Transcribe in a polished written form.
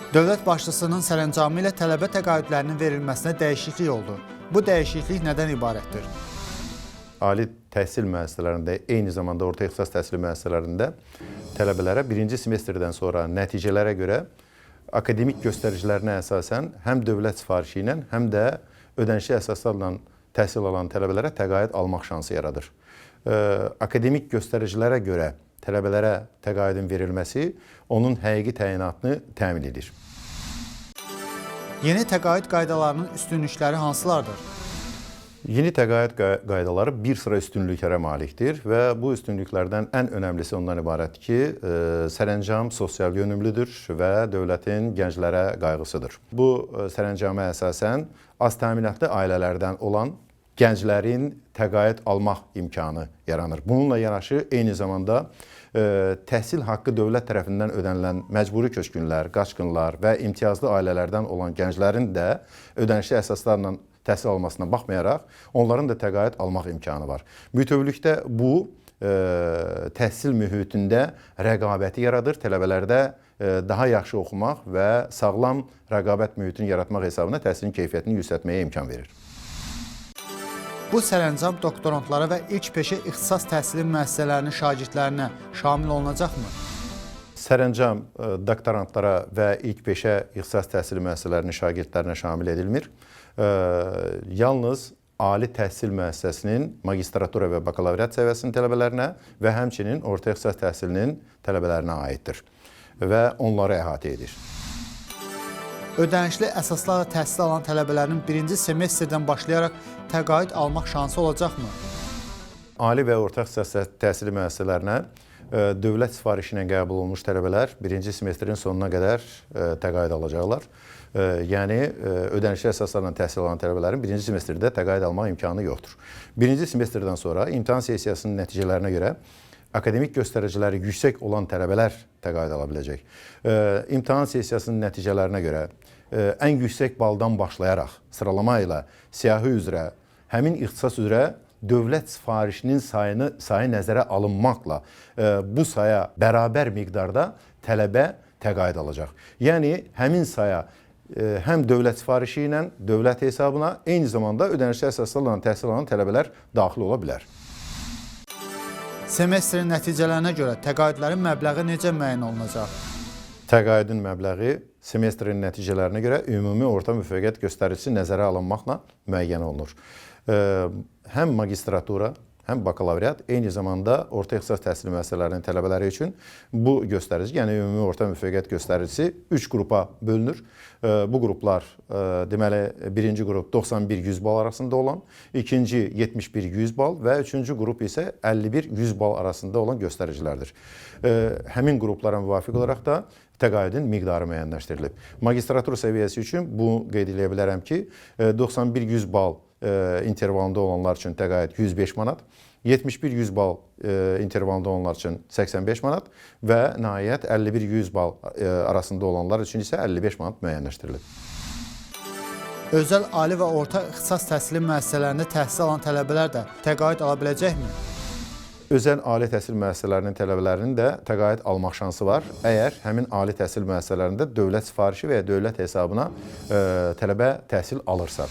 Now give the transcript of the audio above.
Dövlət başçısının sərəncamı ilə tələbə təqaüdlərinin verilməsinə dəyişiklik oldu. Bu dəyişiklik nədən ibarətdir? Ali təhsil müəssisələrində, eyni zamanda orta ixtisas təhsili müəssisələrində tələbələrə birinci semestrdən sonra nəticələrə görə akademik göstəricilərinə əsasən həm dövlət sifarişi ilə, həm də ödənişli əsaslarla təhsil alan tələbələrə təqaüd almaq şansı yaradır. Akademik göstəricilərə görə tələbələrə təqaüdün verilməsi onun həqiqi təyinatını təmin edir. Yeni təqaüd qaydalarının üstünlükləri hansılardır? Yeni təqaüd qaydaları bir sıra üstünlüklərə malikdir və bu üstünlüklərdən ən önəmlisi ondan ibarətdir ki, sərəncam sosial yönümlüdür və dövlətin gənclərə qayğısıdır. Bu sərəncama əsasən az təminatlı ailələrdən olan gənclərin təqaüd almaq imkanı yaranır. Bununla yanaşı eyni zamanda təhsil haqqı dövlət tərəfindən ödənilən məcburi köçkünlər, qaçqınlar və imtiyazlı ailələrdən olan gənclərin də ödənişli əsaslarla təhsil almasına baxmayaraq, onların da təqaüd almaq imkanı var. Bütövlükdə bu, təhsil mühitində rəqabəti yaradır, tələbələrdə daha yaxşı oxumaq və sağlam rəqabət mühitini yaratmaq hesabına təhsilin keyfiyyətini yüksəltməyə imkan verir. Bu sərəncam doktorantlara və ilk peşə ixtisas təhsili müəssisələrinin şagirdlərinə şamil olunacaqmı? Sərəncam doktorantlara və ilk peşə ixtisas təhsili müəssisələrinin şagirdlərinə şamil edilmir. Yalnız ali təhsil müəssisəsinin magistratura və bakalavriat səviyyəsinin tələbələrinə və həmçinin orta ixtisas təhsilinin tələbələrinə aiddir və onları əhatə edir. Ödənişli əsaslarla təhsil alan tələbələrin birinci semestrdən başlayaraq təqaüd almaq şansı olacaqmı? Ali və orta ixtisas təhsili müəssisələrinə dövlət sifarişi ilə qəbul olunmuş tələbələr birinci semestrin sonuna qədər təqaüd alacaqlar. Yəni, ödənişli əsaslarla təhsil alan tələbələrin birinci semestrdə təqaüd almaq imkanı yoxdur. Birinci semestrdən sonra imtahan sessiyasının nəticələrinə görə akademik göstəriciləri yüksək olan tələbələr təqaüd ala biləcək. İmtahan sessiyasının nəticələrinə görə ən yüksək baldan başlayaraq sıralama ilə siyahı üzrə, həmin ixtisas üzrə dövlət sifarişinin sayı nəzərə alınmaqla bu saya bərabər miqdarda tələbə təqaüd alacaq. Yəni, həmin saya həm dövlət sifarişi ilə, dövlət hesabına, eyni zamanda ödənişli əsaslarla təhsil alan tələbələr daxil ola bilər. Semestrin nəticələrinə görə təqaüdlərin məbləği necə müəyyən olunacaq? Təqaüdün məbləği semestrin nəticələrinə görə ümumi orta müvəffəqiyyət göstəricisi nəzərə alınmaqla müəyyən olunur. Həm magistratura, həm bakalavriat, eyni zamanda orta ixtisas təhsili müəssisələrinin tələbələri üçün bu göstərici, yəni ümumi orta müvəffəqiyyət göstəricisi 3 qrupa bölünür. Bu qruplar, deməli, birinci qrup 91-100 bal arasında olan, ikinci 71-100 bal və üçüncü qrup isə 51-100 bal arasında olan göstəricilərdir. Həmin qruplara müvafiq olaraq da təqaüdün miqdarı müəyyənləşdirilib. Magistratura səviyyəsi üçün bu qeyd edə bilərəm ki, 91-100 bal intervalında olanlar üçün təqaüd 105 manat, 71-100 bal intervalında olanlar üçün 85 manat və nəhayət 51-100 bal arasında olanlar üçün isə 55 manat müəyyənləşdirilib. Özəl ali və orta ixtisas təhsili müəssisələrində təhsil alan tələbələr də təqaüd ala biləcəkmi? Özəl ali təhsil müəssisələrinin tələbələrinin də təqaüd almaq şansı var. Əgər həmin ali təhsil müəssisələrində dövlət sifarişi və ya dövlət hesabına tələbə təhsil alırsa.